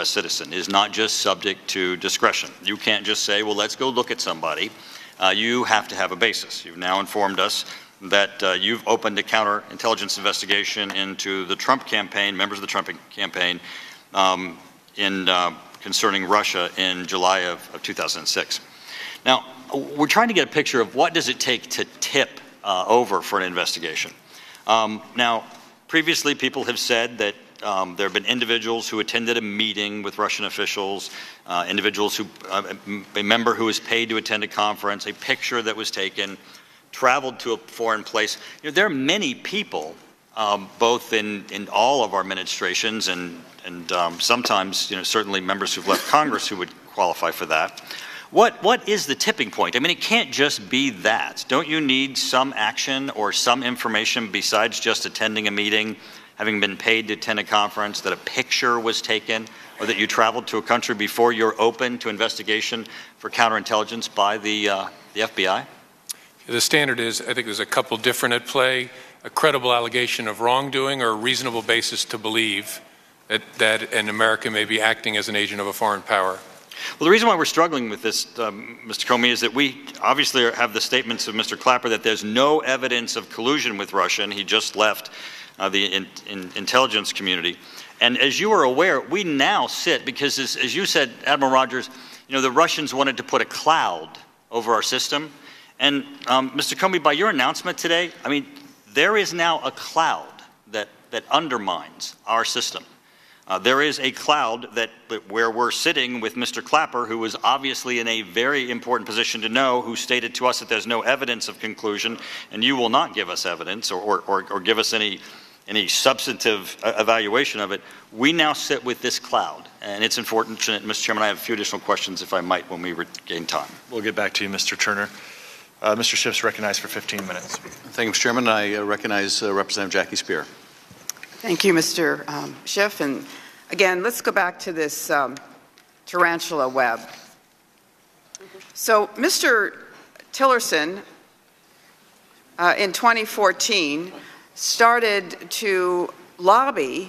U.S. citizen is not just subject to discretion. You can't just say, well, let's go look at somebody. You have to have a basis. You've now informed us that you've opened a counterintelligence investigation into the Trump campaign, members of the Trump campaign, concerning Russia in July of 2006. Now, we're trying to get a picture of what does it take to tip over for an investigation. Now, previously people have said that there have been individuals who attended a meeting with Russian officials, individuals who, a member who was paid to attend a conference, a picture that was taken, traveled to a foreign place. You know, there are many people, both in all of our administrations and sometimes, you know, certainly members who've left Congress who would qualify for that. What is the tipping point? I mean, it can't just be that. Don't you need some action or some information besides just attending a meeting, having been paid to attend a conference, that a picture was taken, or that you traveled to a country before you're open to investigation for counterintelligence by the FBI? The standard is, I think there's a couple different at play, a credible allegation of wrongdoing or a reasonable basis to believe that an American may be acting as an agent of a foreign power. Well, the reason why we're struggling with this, Mr. Comey, is that we obviously have the statements of Mr. Clapper that there's no evidence of collusion with Russia, and he just left the intelligence community. And as you are aware, we now sit, because as you said, Admiral Rogers, you know, the Russians wanted to put a cloud over our system. And Mr. Comey, by your announcement today, I mean, there is now a cloud that undermines our system. There is a cloud where we're sitting with Mr. Clapper, who was obviously in a very important position to know, who stated to us that there's no evidence of conclusion, and you will not give us evidence or give us any substantive evaluation of it. We now sit with this cloud, and it's unfortunate. Mr. Chairman, I have a few additional questions, if I might, when we regain time. We'll get back to you, Mr. Turner. Mr. Schiff's recognized for 15 minutes. Thank you, Mr. Chairman. I recognize Representative Jackie SPEIER. Thank you, Mr. Schiff. And again, let's go back to this tarantula web. So Mr. Tillerson, in 2014, started to lobby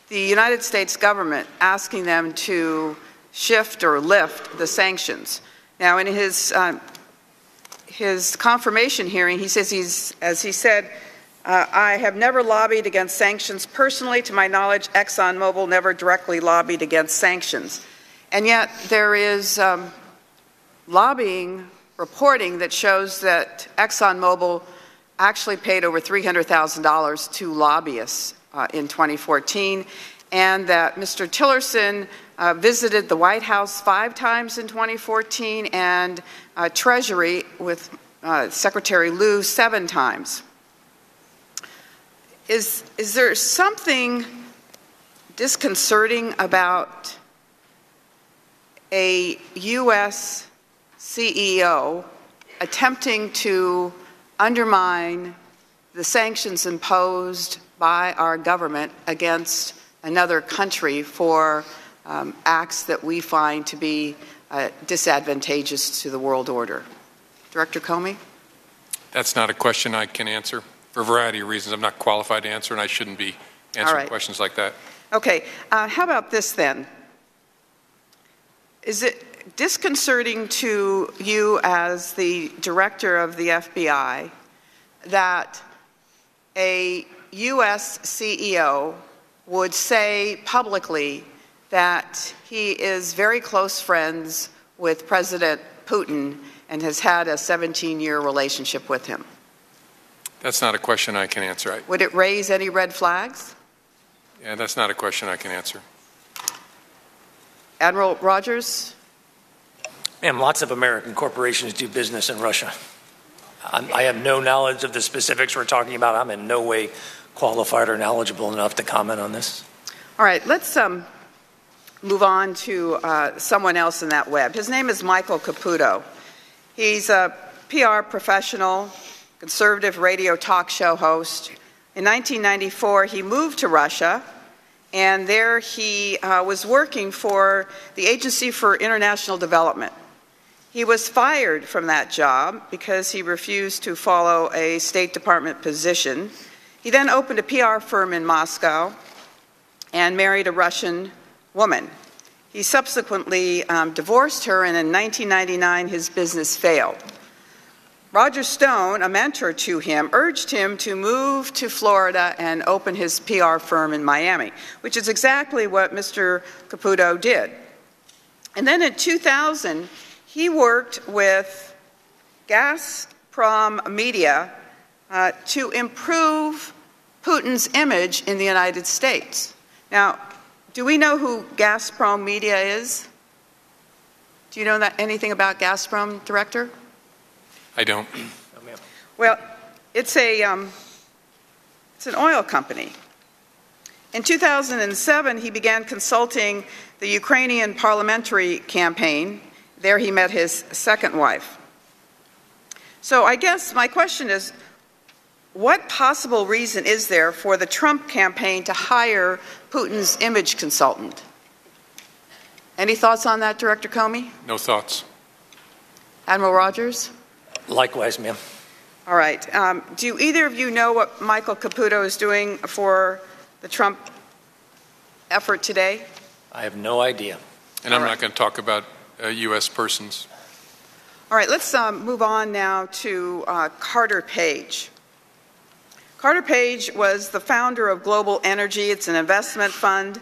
the United States government, asking them to shift or lift the sanctions. Now, in his confirmation hearing, he says as he said, I have never lobbied against sanctions personally. To my knowledge, ExxonMobil never directly lobbied against sanctions. And yet there is lobbying reporting that shows that ExxonMobil actually paid over $300,000 to lobbyists in 2014, and that Mr. Tillerson visited the White House 5 times in 2014 and Treasury with Secretary Lew 7 times. Is there something disconcerting about a U.S. CEO attempting to undermine the sanctions imposed by our government against another country for acts that we find to be disadvantageous to the world order? Director Comey? That's not a question I can answer. For a variety of reasons, I'm not qualified to answer, and I shouldn't be answering questions like that. Okay. How about this then? Is it disconcerting to you as the director of the FBI that a U.S. CEO would say publicly that he is very close friends with President Putin and has had a 17-year relationship with him? That's not a question I can answer. Would it raise any red flags? Yeah, that's not a question I can answer. Admiral Rogers? Ma'am, lots of American corporations do business in Russia. I have no knowledge of the specifics we're talking about. I'm in no way qualified or knowledgeable enough to comment on this. All right, let's move on to someone else in that web. His name is Michael Caputo. He's a PR professional, conservative radio talk show host. In 1994, he moved to Russia, and there he was working for the Agency for International Development. He was fired from that job because he refused to follow a State Department position. He then opened a PR firm in Moscow and married a Russian woman. He subsequently divorced her, and in 1999, his business failed. Roger Stone, a mentor to him, urged him to move to Florida and open his PR firm in Miami, which is exactly what Mr. Caputo did. And then in 2000, he worked with Gazprom Media to improve Putin's image in the United States. Now, do we know who Gazprom Media is? Do you know anything about Gazprom, Director? I don't. Well, it's an oil company. In 2007, he began consulting the Ukrainian parliamentary campaign. There he met his second wife. So I guess my question is, what possible reason is there for the Trump campaign to hire Putin's image consultant? Any thoughts on that, Director Comey? No thoughts. Admiral Rogers? Likewise, ma'am. All right. Do either of you know what Michael Caputo is doing for the Trump effort today? I have no idea. And I'm not going to talk about U.S. persons. All right, let's move on now to Carter Page. Carter Page was the founder of Global Energy. It's an investment fund.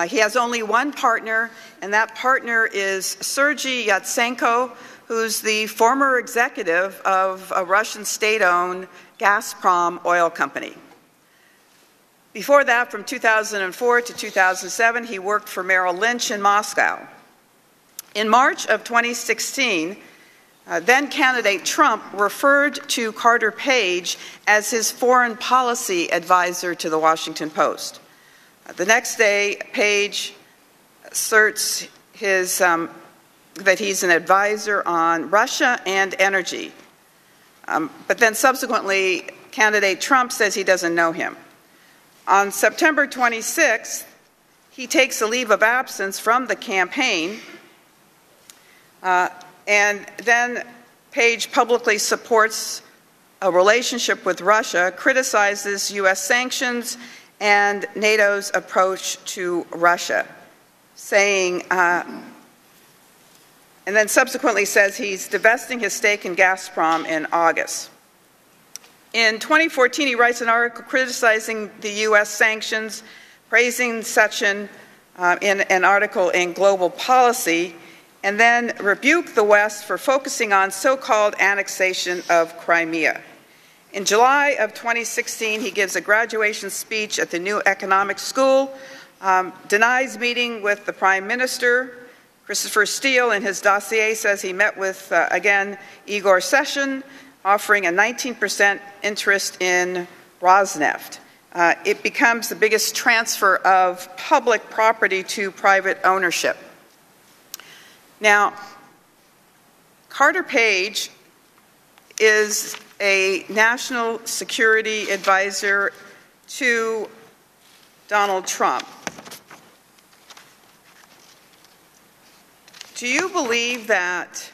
He has only one partner, and that partner is Sergei Yatsenko, who's the former executive of a Russian state-owned Gazprom oil company. Before that, from 2004 to 2007, he worked for Merrill Lynch in Moscow. In March of 2016, then-candidate Trump referred to Carter Page as his foreign policy advisor to the Washington Post. The next day, Page asserts that he's an advisor on Russia and energy. But then subsequently, candidate Trump says he doesn't know him. On September 26th, he takes a leave of absence from the campaign, and then Page publicly supports a relationship with Russia, criticizes U.S. sanctions and NATO's approach to Russia, saying, and then subsequently says he's divesting his stake in Gazprom in August. In 2014, he writes an article criticizing the U.S. sanctions, praising Sechin in an article in Global Policy, and then rebuked the West for focusing on so-called annexation of Crimea. In July of 2016, he gives a graduation speech at the New Economic School, denies meeting with the Prime Minister. Christopher Steele, in his dossier, says he met with, again, Igor Sechin, offering a 19% interest in Rosneft. It becomes the biggest transfer of public property to private ownership. Now, Carter Page is a national security advisor to Donald Trump. Do you believe that,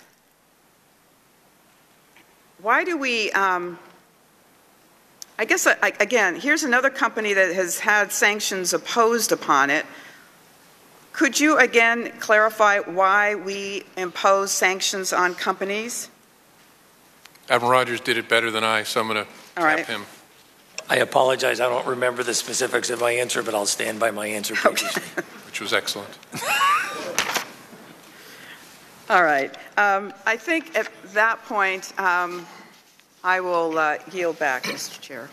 why do we, I guess, again, here's another company that has had sanctions imposed upon it. Could you again clarify why we impose sanctions on companies? Admiral Rogers did it better than I, so I'm going to tap him. I apologize. I don't remember the specifics of my answer, but I'll stand by my answer previously. Which was excellent. All right. I think at that point, I will yield back, Mr. Chair.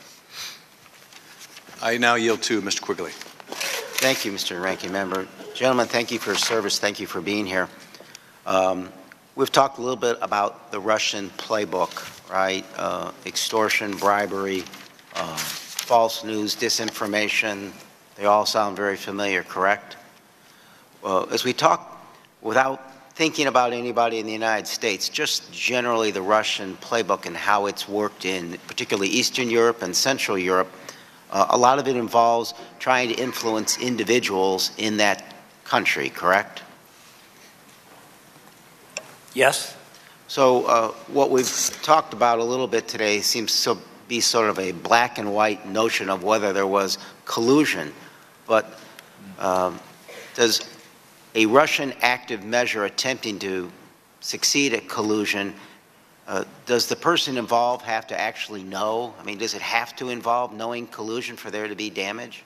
I now yield to Mr. Quigley. Thank you, Mr. Ranking Member. Gentlemen, thank you for your service. Thank you for being here. We've talked a little bit about the Russian playbook, right? Extortion, bribery, false news, disinformation. They all sound very familiar, correct? As we talk, without thinking about anybody in the United States, just generally the Russian playbook and how it's worked in particularly Eastern Europe and Central Europe, a lot of it involves trying to influence individuals in that country, correct? Yes. So what we've talked about a little bit today seems to be sort of a black and white notion of whether there was collusion. But does a Russian active measure attempting to succeed at collusion, does the person involved have to actually know? I mean, does it have to involve knowing collusion for there to be damage?